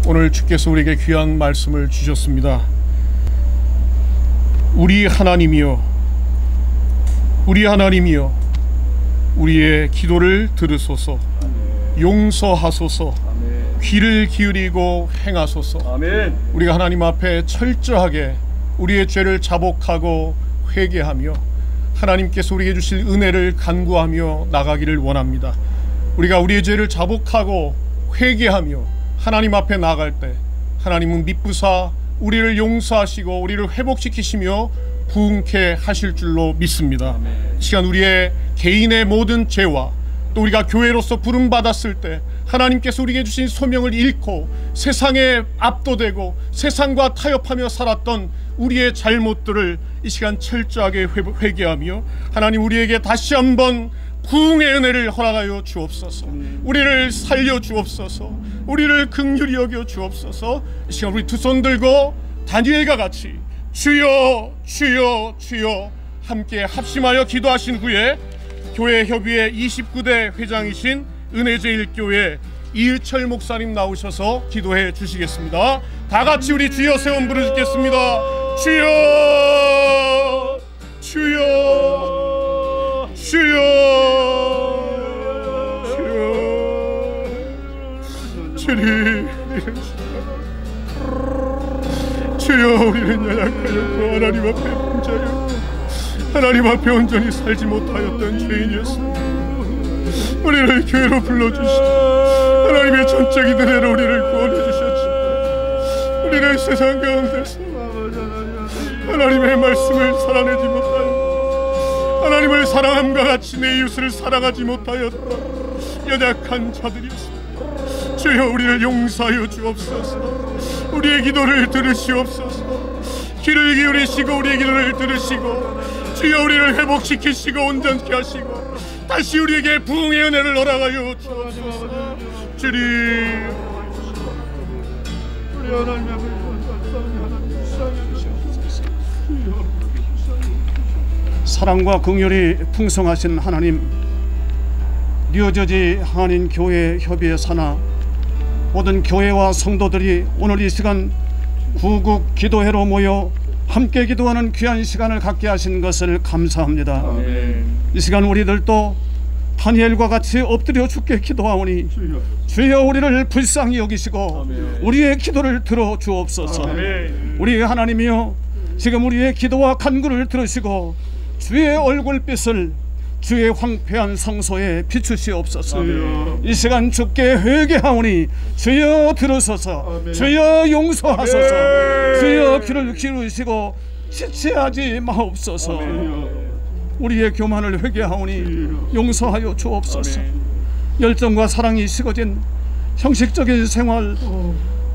오늘 주께서 우리에게 귀한 말씀을 주셨습니다. 우리 하나님이여, 우리 하나님이여, 우리의 기도를 들으소서. 용서하소서. 귀를 기울이고 행하소서. 우리가 하나님 앞에 철저하게 우리의 죄를 자복하고 회개하며 하나님께서 우리에게 주실 은혜를 간구하며 나가기를 원합니다. 우리가 우리의 죄를 자복하고 회개하며 하나님 앞에 나갈 때 하나님은 미쁘사 우리를 용서하시고 우리를 회복시키시며 부흥케 하실 줄로 믿습니다. 이 시간 우리의 개인의 모든 죄와 또 우리가 교회로서 부름받았을 때 하나님께서 우리에게 주신 소명을 잃고 세상에 압도되고 세상과 타협하며 살았던 우리의 잘못들을 이 시간 철저하게 회개하며 하나님 우리에게 다시 한번 부흥의 은혜를 허락하여 주옵소서. 우리를 살려 주옵소서. 우리를 긍휼히 여겨 주옵소서. 이 시간 우리 두 손 들고 다니엘과 같이 주여 주여 주여 함께 합심하여 기도하신 후에 교회 협의회 29대 회장이신 은혜제일교회 이의철 목사님 나오셔서 기도해 주시겠습니다. 다 같이 우리 주여 세 번 부르짖겠습니다. 주여 주여 주여 주여 주여 우리는 연약하였고 하나님 앞에 범죄하였고 하나님 앞에 온전히 살지 못하였던 죄인이었습니다. 우리를 교회로 불러주시고 하나님의 전적인 은혜로 우리를 구원해 주셨지. 우리를 세상 가운데서 하나님의 말씀을 살아내지 못하여 하나님을 사랑함과 같이 내 이웃을 사랑하지 못하였던 연약한 자들이었습니다. 주여 우리를 용서하여 주옵소서. 우리의 기도를 들으시옵소서. 귀를 기울이시고 우리의 기도를 들으시고 주여 우리를 회복시키시고 온전케 하시고 다시 우리에게 부흥의 은혜를 허락하여 주옵소서. 주님 우리 하나님 사랑과 긍휼이 풍성하신 하나님, 뉴저지 한인 교회 협의회 산하 모든 교회와 성도들이 오늘 이 시간 구국 기도회로 모여 함께 기도하는 귀한 시간을 갖게 하신 것을 감사합니다. 이 시간 우리들도 다니엘과 같이 엎드려 주께 기도하오니 주여 우리를 불쌍히 여기시고 우리의 기도를 들어 주옵소서. 우리 하나님이여, 지금 우리의 기도와 간구를 들으시고 주의 얼굴빛을 주의 황폐한 성소에 비추시옵소서. 이 시간 주께 회개하오니 주여 들으소서. 주여 용서하소서. 주여 귀를 기울이시고 지체하지 마옵소서. 우리의 교만을 회개하오니 용서하여 주옵소서. 열정과 사랑이 식어진 형식적인 생활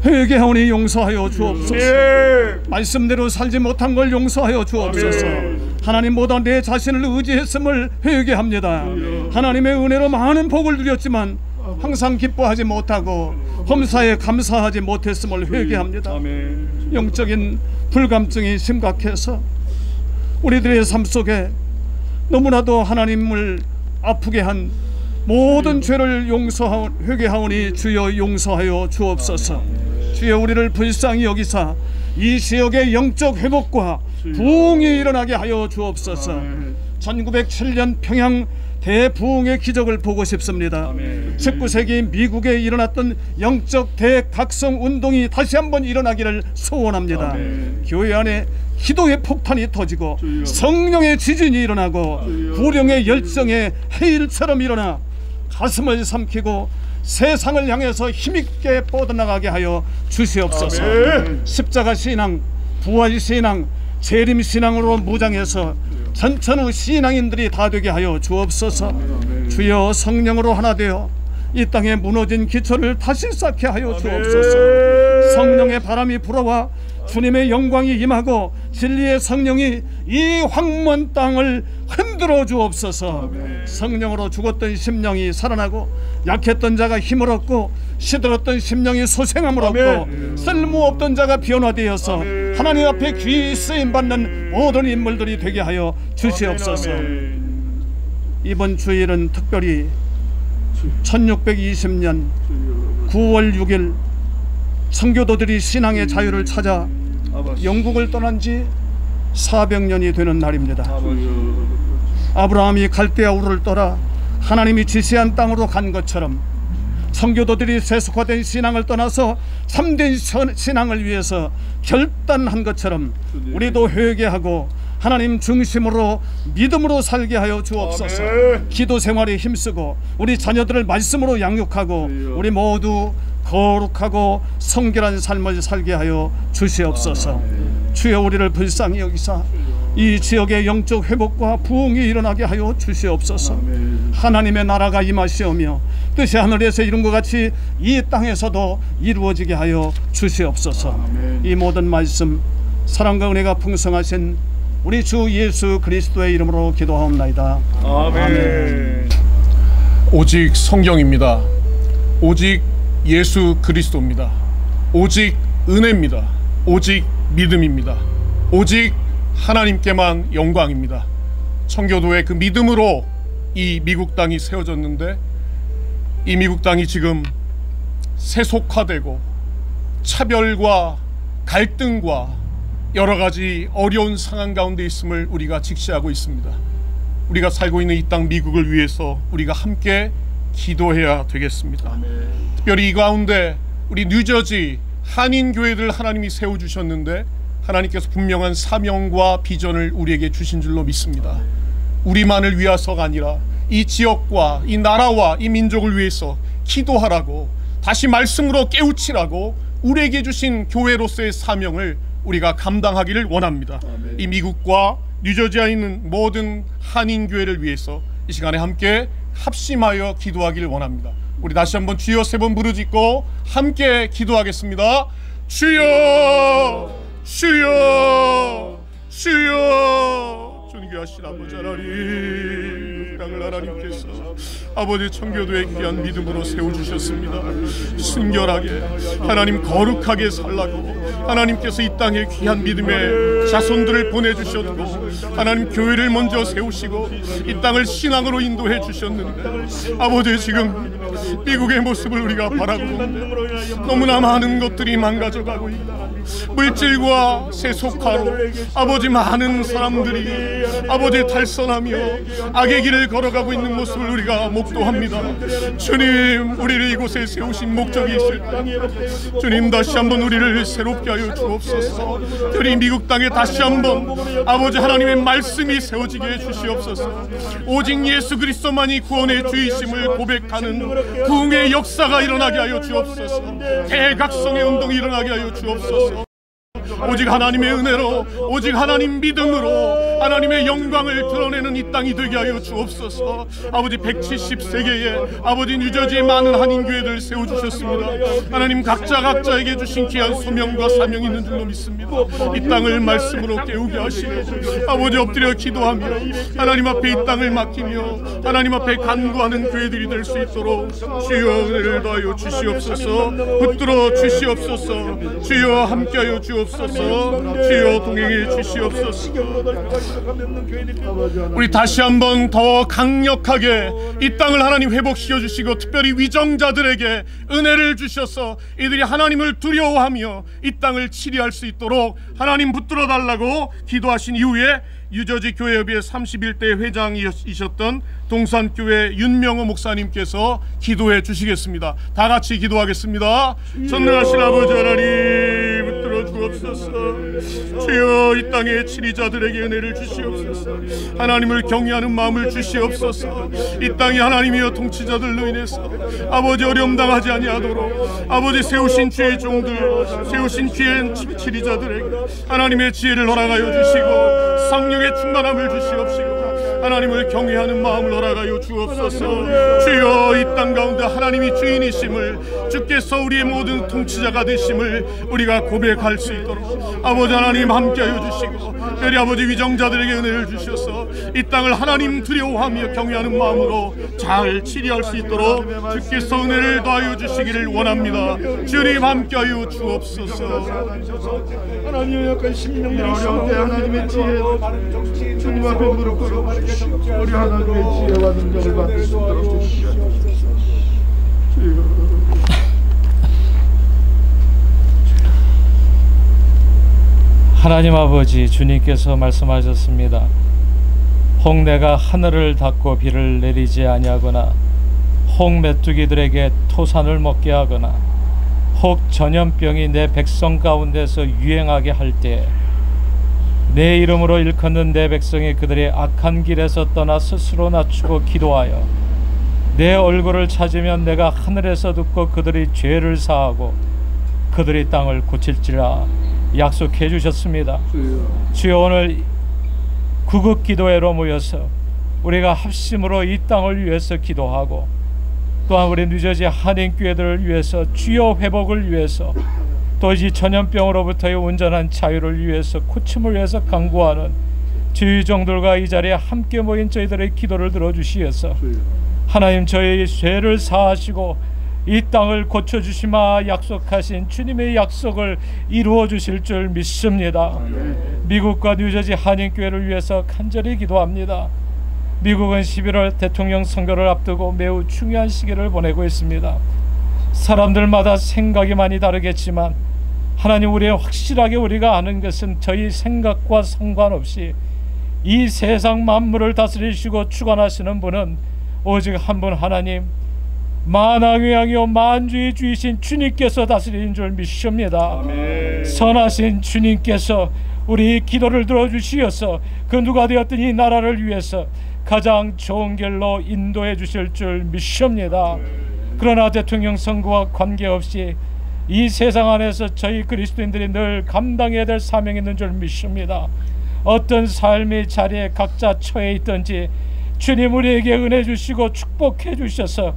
회개하오니 용서하여 주옵소서. 말씀대로 살지 못한 걸 용서하여 주옵소서. 하나님보다 내 자신을 의지했음을 회개합니다. 하나님의 은혜로 많은 복을 누렸지만 항상 기뻐하지 못하고 범사에 감사하지 못했음을 회개합니다. 영적인 불감증이 심각해서 우리들의 삶 속에 너무나도 하나님을 아프게 한 모든 죄를 회개하오니 주여 용서하여 주옵소서. 주여 우리를 불쌍히 여기사 이 지역의 영적 회복과 부흥이 일어나게 하여 주옵소서. 1907년 평양 대부흥의 기적을 보고 싶습니다. 19세기 미국에 일어났던 영적 대각성 운동이 다시 한번 일어나기를 소원합니다. 교회 안에 기도의 폭탄이 터지고 성령의 지진이 일어나고 구령의 열정의 해일처럼 일어나 가슴을 삼키고 세상을 향해서 힘있게 뻗어나가게 하여 주시옵소서. 십자가 신앙, 부활 신앙, 재림 신앙으로 무장해서 전천후 신앙인들이 다 되게 하여 주옵소서. 주여 성령으로 하나 되어 이 땅에 무너진 기초를 다시 쌓게 하여 주옵소서. 성령의 바람이 불어와 주님의 영광이 임하고 진리의 성령이 이 황무한 땅을 흔들어 주옵소서. 성령으로 죽었던 심령이 살아나고 약했던 자가 힘을 얻고 시들었던 심령이 소생함을 얻고 쓸모없던 자가 변화되어서 하나님 앞에 귀히 쓰임받는 모든 인물들이 되게 하여 주시옵소서. 이번 주일은 특별히 1620년 9월 6일 성교도들이 신앙의 자유를 찾아 영국을 떠난 지 400년이 되는 날입니다. 아브라함이 갈대아 우르를 떠나 하나님이 지시한 땅으로 간 것처럼 성교도들이 세속화된 신앙을 떠나서 참된 신앙을 위해서 결단한 것처럼 우리도 회개하고 하나님 중심으로 믿음으로 살게 하여 주옵소서. 기도 생활에 힘쓰고 우리 자녀들을 말씀으로 양육하고 우리 모두 거룩하고 성결한 삶을 살게 하여 주시옵소서. 주여, 우리를 불쌍히 여기사 이 지역의 영적 회복과 부흥이 일어나게 하여 주시옵소서. 하나님의 나라가 임하시오며 뜻이 하늘에서 이룬 것 같이 이 땅에서도 이루어지게 하여 주시옵소서. 이 모든 말씀 사랑과 은혜가 풍성하신 우리 주 예수 그리스도의 이름으로 기도하옵나이다. 아멘. 오직 성경입니다. 오직 예수 그리스도입니다. 오직 은혜입니다. 오직 믿음입니다. 오직 하나님께만 영광입니다. 청교도의 그 믿음으로 이 미국 땅이 세워졌는데, 이 미국 땅이 지금 세속화되고 차별과 갈등과 여러 가지 어려운 상황 가운데 있음을 우리가 직시하고 있습니다. 우리가 살고 있는 이 땅 미국을 위해서 우리가 함께 기도해야 되겠습니다. 특별히 이 가운데 우리 뉴저지 한인교회들 하나님이 세워주셨는데 하나님께서 분명한 사명과 비전을 우리에게 주신 줄로 믿습니다. 우리만을 위해서가 아니라 이 지역과 이 나라와 이 민족을 위해서 기도하라고, 다시 말씀으로 깨우치라고 우리에게 주신 교회로서의 사명을 우리가 감당하기를 원합니다. 이 미국과 뉴저지에 있는 모든 한인교회를 위해서 이 시간에 함께 합심하여 기도하기를 원합니다. 우리 다시 한번 주여 3번 부르짖고 함께 기도하겠습니다. 주여, 주여, 주여. 존귀하신 아버지 하나님, 땅을 하나님께서 아버지 청교도의 귀한 믿음으로 세워주셨습니다. 순결하게 하나님 거룩하게 살라고 하나님께서 이 땅에 귀한 믿음의 자손들을 보내주셨고, 하나님 교회를 먼저 세우시고 이 땅을 신앙으로 인도해 주셨는데, 아버지 지금 미국의 모습을 우리가 바라고 있는데 너무나 많은 것들이 망가져가고 있다. 물질과 세속화로 아버지 많은 사람들이 아버지 탈선하며 악의 길을 걸어가고 있는 모습을 우리가 목도합니다. 주님, 우리를 이곳에 세우신 목적이 있을 때 주님 다시 한번 우리를 새롭게 하여 주옵소서. 우리 미국 땅에 다시 한번 아버지 하나님의 말씀이 세워지게 해 주시옵소서. 오직 예수 그리스도만이 구원의 주이심을 고백하는 부흥의 역사가 일어나게 하여 주옵소서. 대각성의 운동이 일어나게 하여 주옵소서. 오직 하나님의 은혜로, 오직 하나님 믿음으로 하나님의 영광을 드러내는 이 땅이 되게 하여 주옵소서. 아버지 170세계에 아버지 뉴저지의 많은 한인교회들 세워주셨습니다. 하나님 각자에게 주신 귀한 소명과 사명이 있는 줄로 믿습니다. 이 땅을 말씀으로 깨우게 하시고 아버지 엎드려 기도하며 하나님 앞에 이 땅을 맡기며 하나님 앞에 간구하는 교회들이 될 수 있도록 주여 은혜를 더하여 주시옵소서. 붙들어 주시옵소서. 주여 함께하여 주옵소서. 주여 동행해 주시옵소서. 우리 다시 한번 더 강력하게 이 땅을 하나님 회복시켜 주시고, 특별히 위정자들에게 은혜를 주셔서 이들이 하나님을 두려워하며 이 땅을 치리할 수 있도록 하나님 붙들어 달라고 기도하신 이후에 뉴저지 교회협의회 31대 회장이셨던 동산교회 윤명호 목사님께서 기도해 주시겠습니다. 다 같이 기도하겠습니다. 전능하신 아버지 하나님, 붙들어 주옵소서. 주여 이 땅의 치리자들에게 은혜를 주시옵소서. 하나님을 경외하는 마음을 주시옵소서. 이 땅이 하나님이여 통치자들로 인해서 아버지 어려움 당하지 아니하도록 아버지 세우신 주의 종들, 세우신 귀한 치리자들에게 하나님의 지혜를 허락하여 주시고 성령의 충만함을 주시옵시고 하나님을 경외하는 마음을 허락하여 주옵소서. 주여 이 땅 가운데 하나님이 주인이심을, 주께서 우리의 모든 통치자가 되심을 우리가 고백할 수 있도록 아버지 하나님 함께하여 주시고, 우리 아버지 위정자들에게 은혜를 주셔서 이 땅을 하나님 두려워하며 경외하는 마음으로 잘 치리할 수 있도록 주께서 은혜를 더하여 주시기를 원합니다. 주님 함께하여 주옵소서. 하나님의 약한 심령들이 어려울 때 하나님의 지혜, 주님 앞에 무릎 꿇어 우리 하나님의 지혜와 능력을 받을 수 있도록 주시옵소서. 하나님 아버지, 주님께서 말씀하셨습니다. 혹 내가 하늘을 닫고 비를 내리지 아니하거나 혹 메뚜기들에게 토산을 먹게 하거나 혹 전염병이 내 백성 가운데서 유행하게 할 때 내 이름으로 일컫는 내 백성이 그들의 악한 길에서 떠나 스스로 낮추고 기도하여 내 얼굴을 찾으면 내가 하늘에서 듣고 그들이 죄를 사하고 그들이 땅을 고칠지라 약속해 주셨습니다. 주여, 오늘 구국 기도회로 모여서 우리가 합심으로 이 땅을 위해서 기도하고 또한 우리 뉴저지 한인교회들을 위해서 주여 회복을 위해서 또 이 전염병으로부터의 온전한 자유를 위해서 고침을 위해서 간구하는 주의 종들과 이 자리에 함께 모인 저희들의 기도를 들어주시어서 하나님 저희의 죄를 사하시고 이 땅을 고쳐주시마 약속하신 주님의 약속을 이루어 주실 줄 믿습니다. 미국과 뉴저지 한인교회를 위해서 간절히 기도합니다. 미국은 11월 대통령 선거를 앞두고 매우 중요한 시기를 보내고 있습니다. 사람들마다 생각이 많이 다르겠지만 하나님, 우리의 확실하게 우리가 아는 것은 저희 생각과 상관없이 이 세상 만물을 다스리시고 주관하시는 분은 오직 한 분, 하나님 만왕의 왕이요 만주의 주이신 주님께서 다스리는 줄 믿습니다. 아멘. 선하신 주님께서 우리 기도를 들어주시어서 그 누가 되었든 이 나라를 위해서 가장 좋은 길로 인도해 주실 줄 믿습니다. 그러나 대통령 선거와 관계없이 이 세상 안에서 저희 그리스도인들이 늘 감당해야 될 사명이 있는 줄 믿습니다. 어떤 삶의 자리에 각자 처해 있든지 주님 우리에게 은혜 주시고 축복해 주셔서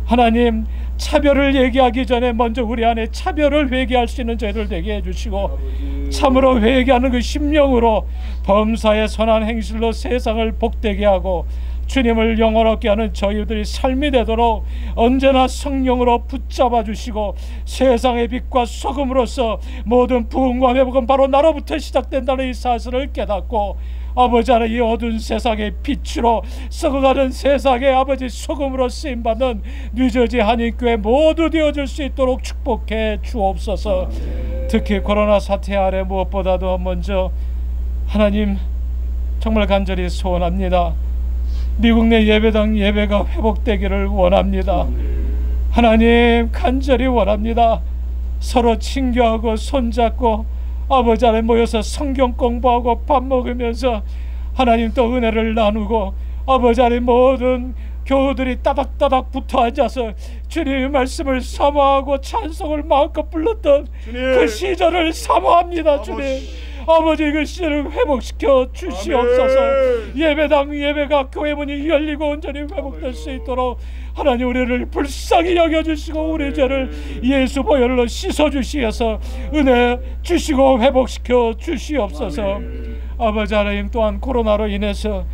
하나님, 차별을 얘기하기 전에 먼저 우리 안에 차별을 회개할 수 있는 저희들 되게 해주시고 참으로 회개하는 그 심령으로 범사의 선한 행실로 세상을 복되게 하고 주님을 영원하게 하는 저희들이 삶이 되도록 언제나 성령으로 붙잡아 주시고 세상의 빛과 소금으로서 모든 부흥과 회복은 바로 나로부터 시작된다는 이 사실을 깨닫고 아버지 하나님, 이 어두운 세상의 빛으로 썩어가는 세상의 아버지 소금으로 쓰임받는 뉴저지 한인교회 모두 되어줄 수 있도록 축복해 주옵소서. 특히 코로나 사태 아래 무엇보다도 먼저 하나님 정말 간절히 소원합니다. 미국 내 예배당 예배가 회복되기를 원합니다. 하나님 간절히 원합니다. 서로 친교하고 손잡고 아버지 안에 모여서 성경 공부하고 밥 먹으면서 하나님 또 은혜를 나누고 아버지 안에 모든 교우들이 따닥따닥 붙어 앉아서 주님의 말씀을 사모하고 찬송을 마음껏 불렀던 그 시절을 사모합니다. 주님 아버지, 그 시절을 회복시켜 주시옵소서. 예배당 예배가 교회 문이 열리고 온전히 회복될 수 있도록 하나님 우리를 불쌍히 여겨주시고 우리 죄를 예수 보혈로 씻어주시어서 은혜 주시고 회복시켜 주시옵소서. 아버지 하나님, 또한 코로나로 인해서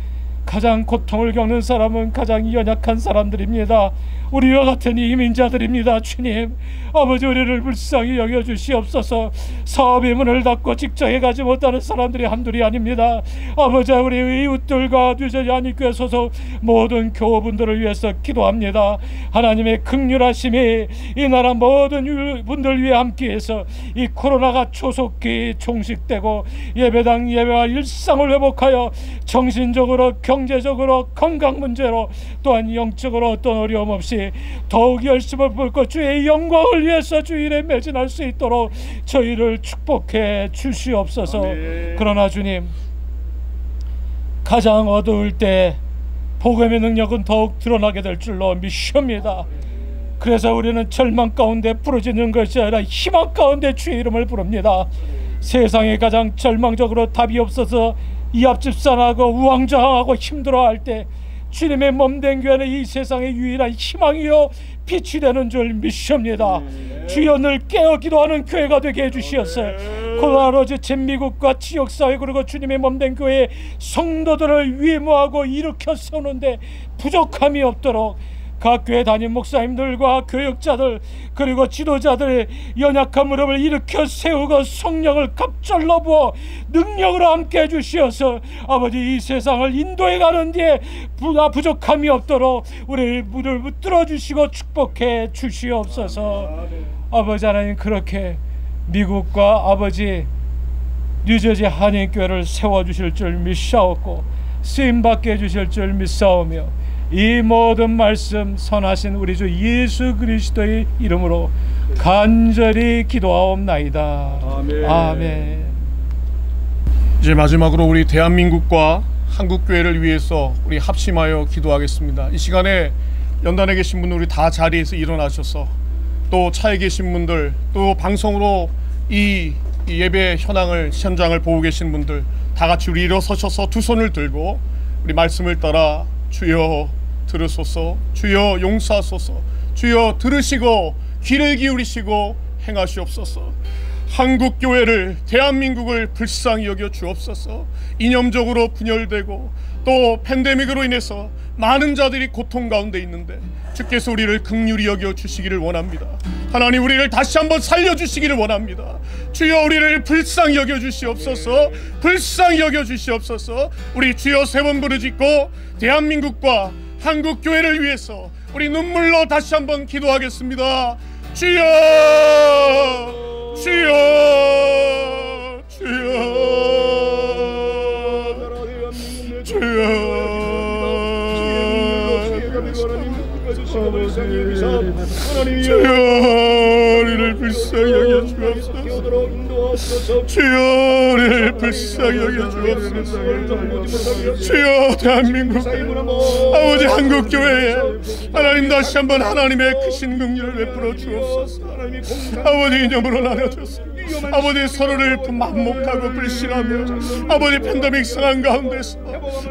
가장 고통을 겪는 사람은 가장 연약한 사람들입니다. 우리와 같은 이민자들입니다. 주님 아버지, 우리를 불쌍히 여겨주시옵소서. 사업의 문을 닫고 직장에 가지 못하는 사람들이 한둘이 아닙니다. 아버지, 우리 이웃들과 뉴저지 한인교회 소속 모든 교우분들을 위해서 기도합니다. 하나님의 긍휼하심이 이 나라 모든 분들 위해 함께해서 이 코로나가 조속히 종식되고 예배당 예배와 일상을 회복하여 정신적으로 경제적으로 건강 문제로 또한 영적으로 어떤 어려움 없이 더욱 열심을 붓고 주의 영광을 위해서 주 일에 매진할 수 있도록 저희를 축복해 주시옵소서. 그러나 주님, 가장 어두울 때 복음의 능력은 더욱 드러나게 될 줄로 믿습니다. 그래서 우리는 절망 가운데 부르짖는 것이 아니라 희망 가운데 주의 이름을 부릅니다. 세상에 가장 절망적으로 답이 없어서 이합집산하고 우왕좌왕하고 힘들어할 때 주님의 몸된 교회는 이 세상의 유일한 희망이요 빛이 되는 줄 믿습니다. 주여, 늘 깨어 기도하는 교회가 되게 해주시었어요. 코로나로 진미국과 지역사회 그리고 주님의 몸된 교회의 성도들을 위무하고 일으켜 세우는데 부족함이 없도록 각 교회 담임 목사님들과 교역자들 그리고 지도자들의 연약한 무릎을 일으켜 세우고 성령을 갑절로 부어 능력으로 함께 해주시어서 아버지, 이 세상을 인도해 가는 데에 부족함이 없도록 우리를 문을 붙들어 주시고 축복해 주시옵소서. 아버지 하나님, 그렇게 미국과 아버지 뉴저지 한인교회를 세워주실 줄 믿사옵고 쓰임받게 해주실 줄 믿사오며 이 모든 말씀 선하신 우리 주 예수 그리스도의 이름으로 간절히 기도하옵나이다. 아멘. 아멘. 이제 마지막으로 우리 대한민국과 한국교회를 위해서 우리 합심하여 기도하겠습니다. 이 시간에 연단에 계신 분들 우리 다 자리에서 일어나셔서 또 차에 계신 분들 또 방송으로 이 예배 현장을 보고 계신 분들 다 같이 우리 일어서셔서 두 손을 들고 우리 말씀을 따라 주여 들으소서, 주여 용서하소서, 주여 들으시고 귀를 기울이시고 행하시옵소서. 한국교회를 대한민국을 불쌍히 여겨 주옵소서. 이념적으로 분열되고 또 팬데믹으로 인해서 많은 자들이 고통 가운데 있는데 주께서 우리를 긍휼히 여겨 주시기를 원합니다. 하나님 우리를 다시 한번 살려주시기를 원합니다. 주여 우리를 불쌍히 여겨 주시옵소서. 불쌍히 여겨 주시옵소서. 우리 주여 세 번 부르짖고 대한민국과 한국교회를 위해서 우리 눈물로 다시 한번 기도하겠습니다. 주여 주여 주여 주여 주여 우리를 불쌍히 여겨 주옵소서. 주여 우리를 불쌍히 여겨 주옵소서. 주여 대한민국 아버지 한국교회에 하나님 다시 한번 하나님의 크신 긍휼을 베풀어 주옵소서. 아버지 이념으로 나눠져서 아버지 서로를 만목하고 불신하며 아버지 팬데믹 상황 가운데서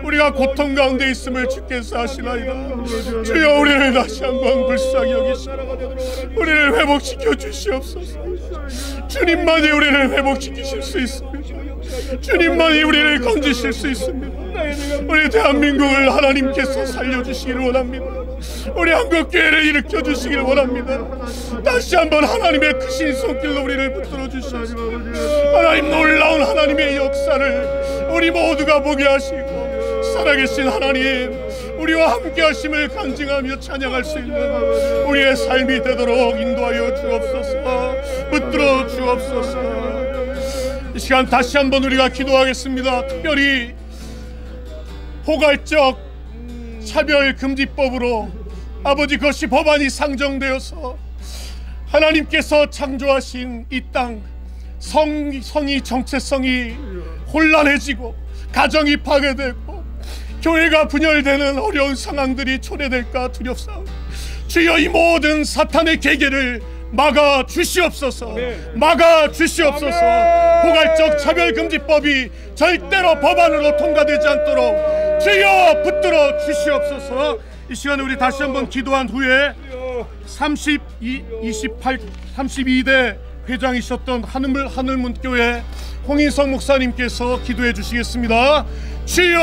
우리가 고통 가운데 있음을 주께서 아시나이다. 주여 우리를 다시 한번 불쌍히 여기시고 우리를 회복시켜 주시옵소서. 주님만이 우리를 회복시키실 수 있습니다. 주님만이 우리를 건지실 수 있습니다. 우리 대한민국을 하나님께서 살려주시기를 원합니다. 우리 한국교회를 일으켜주시기를 원합니다. 다시 한번 하나님의 크신 손길로 우리를 붙들어 주시옵소서. 하나님 놀라운 하나님의 역사를 우리 모두가 보게 하시고 살아계신 하나님 우리와 함께 하심을 간증하며 찬양할 수 있는 우리의 삶이 되도록 인도하여 주옵소서. 붙들어 주옵소서. 이 시간 다시 한번 우리가 기도하겠습니다. 특별히 포괄적 차별금지법으로 아버지 그것이 법안이 상정되어서 하나님께서 창조하신 이 땅 성이 정체성이 혼란해지고 가정이 파괴되고 교회가 분열되는 어려운 상황들이 초래될까 두렵사옵니다. 주여 이 모든 사탄의 계계를 막아 주시옵소서. 막아 주시옵소서. 포괄적 차별금지법이 절대로 법안으로 통과되지 않도록 주여 붙들어 주시옵소서. 이 시간에 우리 다시 한번 기도한 후에 32대 회장이셨던 하늘문교회 홍인성 목사님께서 기도해 주시겠습니다. 주여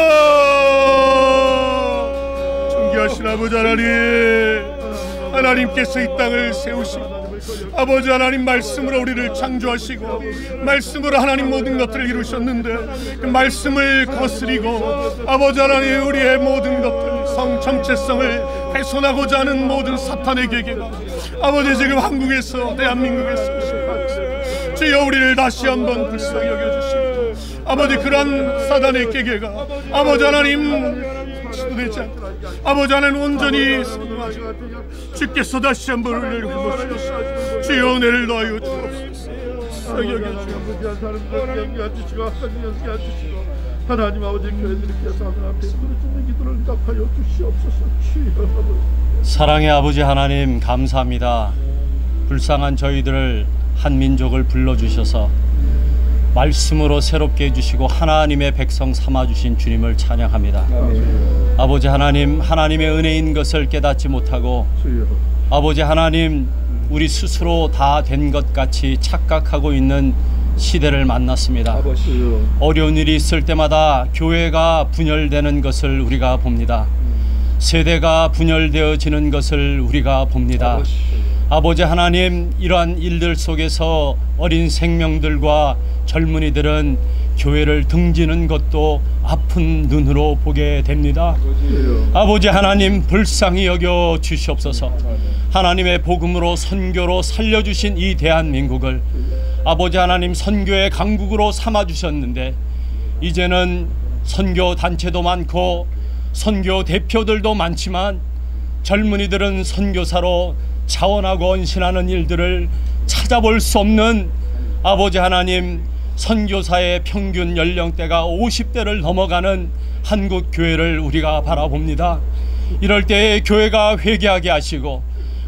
존귀하신 아버지 하나님께서 이 땅을 세우시고 아버지 하나님 말씀으로 우리를 창조하시고 말씀으로 하나님 모든 것들을 이루셨는데 그 말씀을 거스리고 아버지 하나님 우리의 모든 것들 성 정체성을 훼손하고자 하는 모든 사탄의 계계가 아버지 지금 한국에서 대한민국에서 주여 우리를 다시 한번 불쌍히 여겨주시고 아버지 그러한 사단의 계계가 아버지 하나님 시도되지 않고 아버지 하나님 온전히 순응하시 주께서 다시 한번 우리를 회복시키시고 주여 은혜를 더하여 주옵소서. 하나님 아버지 교회들께서 하늘 앞에 부르짖는 기도를 응답하여 주시옵소서. 사랑의 아버지 하나님 감사합니다. 불쌍한 저희들을 한 민족을 불러주셔서 말씀으로 새롭게 해주시고 하나님의 백성 삼아주신 주님을 찬양합니다. 아버지 하나님 하나님의 은혜인 것을 깨닫지 못하고 아버지 하나님 우리 스스로 다 된 것 같이 착각하고 있는 시대를 만났습니다. 어려운 일이 있을 때마다 교회가 분열되는 것을 우리가 봅니다. 세대가 분열되어지는 것을 우리가 봅니다. 아버지 하나님 이러한 일들 속에서 어린 생명들과 젊은이들은 교회를 등지는 것도 아픈 눈으로 보게 됩니다. 아버지 하나님 불쌍히 여겨 주시옵소서. 하나님의 복음으로 선교로 살려주신 이 대한민국을 아버지 하나님 선교의 강국으로 삼아주셨는데 이제는 선교 단체도 많고 선교 대표들도 많지만 젊은이들은 선교사로 자원하고 헌신하는 일들을 찾아볼 수 없는 아버지 하나님 선교사의 평균 연령대가 50대를 넘어가는 한국 교회를 우리가 바라봅니다. 이럴 때 교회가 회개하게 하시고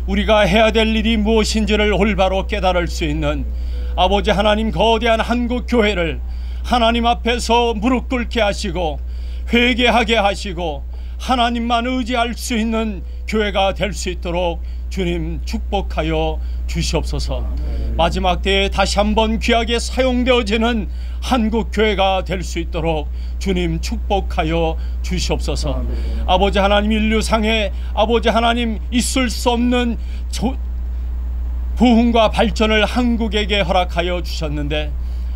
우리가 해야 될 일이 무엇인지를 올바로 깨달을 수 있는 아버지 하나님 거대한 한국 교회를 하나님 앞에서 무릎 꿇게 하시고 회개하게 하시고 하나님만 의지할 수 있는 교회가 될 수 있도록 주님 축복하여 주시옵소서. 마지막 때에 다시 한번 귀하게 사용되어지는 한국 교회가 될 수 있도록 주님 축복하여 주시옵소서. 아버지 하나님 인류상에 아버지 하나님 있을 수 없는 부흥과 발전을 한국에게 허락하여 주셨는데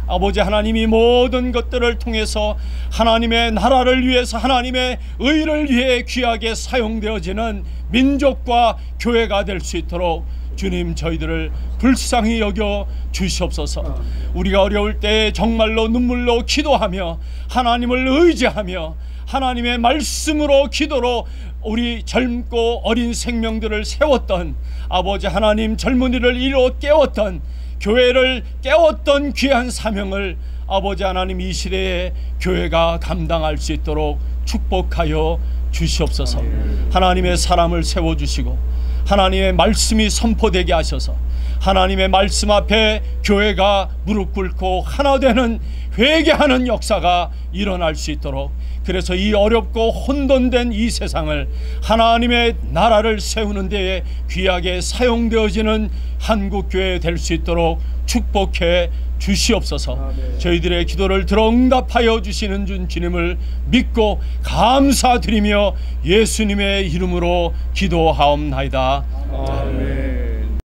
아버지 하나님이 모든 것들을 통해서 하나님의 나라를 위해서 하나님의 의를 위해 귀하게 사용되어지는 민족과 교회가 될 수 있도록 주님 저희들을 불쌍히 여겨 주시옵소서. 우리가 어려울 때 정말로 눈물로 기도하며 하나님을 의지하며 하나님의 말씀으로 기도로 우리 젊고 어린 생명들을 세웠던 아버지 하나님 젊은이를 이루어 깨웠던 교회를 깨웠던 귀한 사명을 아버지 하나님 이 시대에 교회가 감당할 수 있도록 축복하여 주시옵소서. 하나님의 사람을 세워주시고 하나님의 말씀이 선포되게 하셔서 하나님의 말씀 앞에 교회가 무릎 꿇고 하나 되는 회개하는 역사가 일어날 수 있도록, 그래서 이 어렵고 혼돈된 이 세상을 하나님의 나라를 세우는 데에 귀하게 사용되어지는 한국교회 될 수 있도록 축복해 주시옵소서. 저희들의 기도를 들어 응답하여 주시는 주님을 믿고 감사드리며 예수님의 이름으로 기도하옵나이다. 아멘.